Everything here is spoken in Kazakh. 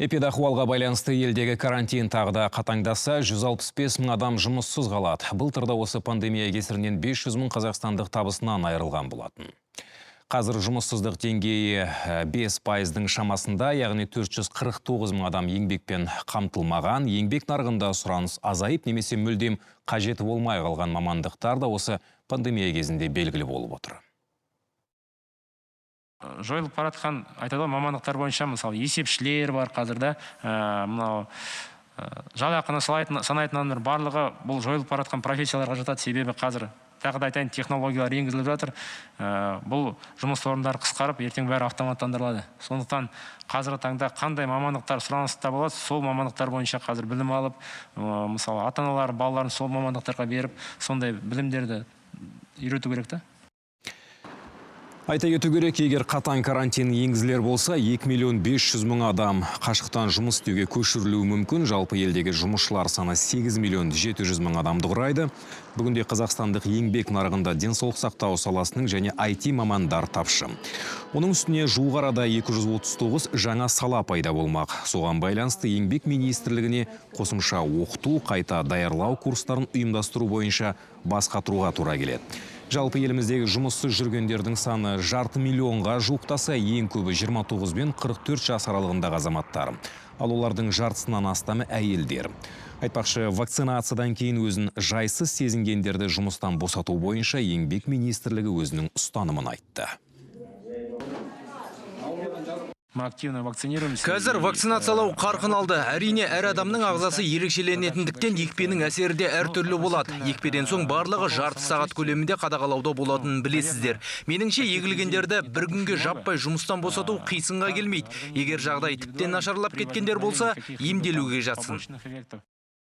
Эпидахуалға байланысты елдегі карантин тағыда қатаңдаса, 165 мың адам жұмыссыз қалады. Былтырда осы пандемия кесірінен 500 мың қазақстандық табысынан айырылған болатын. Қазір жұмыссыздық деңгейі 5%-дің шамасында, яғни 449 мың адам еңбекпен қамтылмаған. Еңбек нарығында сұраныс азайып, немесе мүлдем қажеті болмай қалған мамандықтар да осы пандемия кезінде белгілі болып отыр. Жойылып баратқан айтады мамандықтар бойынша, мысалы, есепшілер бар қазірде, мынау жалақыны санайтын адамдар барлығы бұл жойылып баратқан профессияларға жатады. Себебі қазір тағы да айтайын, технологиялар енгізіліп жатыр. Бұл жұмыс орындары қысқарып, ертең бәрі автоматтандырылады. Сондықтан қазіргі таңда қандай мамандықтар сұраныста болады, сол мамандықтар бойынша қазір білім алып, мысалы, ата-аналар балаларын сол мамандықтарға беріп, сондай білімдерді үйрету керек та. Айта кету керек, егер қатаң карантин енгізілер болса, 2 миллион 500 мың адам қашықтан жұмыс істеуге көшірілуі мүмкін. Жалпы елдегі жұмысшылар саны 8 миллион 700 мың адамды құрайды. Бүгінде қазақстандық еңбек нарығында денсаулық сақтау саласының және IT мамандар тапшы. Оның үстіне жуық арада 239 жаңа сала пайда болмақ. Соған байланысты еңбек министрлігіне қосымша оқыту, қайта даярлау курстарын ұйымдастыру бойынша бас қатыруға тура келеді. Жалпы еліміздегі жұмыссыз жүргендердің саны 500 миллионға жуықтаса, ең көбі 29 бен 44 жас аралығындағы азаматтар. Ал олардың жартысынан астамы әйелдер. Айтпақшы, вакцинациядан кейін өзін жайсыз сезінгендерді жұмыстан босату бойынша еңбек министрлігі өзінің ұстанымын айтты. Қазір вакцинациялау қарқын алды. Әрине, әр адамның ағзасы ерекшеленетіндіктен екпенің әсері де әртүрлі болады. Екпеден соң барлығы жарты сағат көлемінде қадағалауда болатынын білесіздер. Меніңше, егілгендерді бір күнге жаппай жұмыстан босату қисынға келмейді. Егер жағдай тіптен нашарлап кеткендер болса, емделуге жатсын.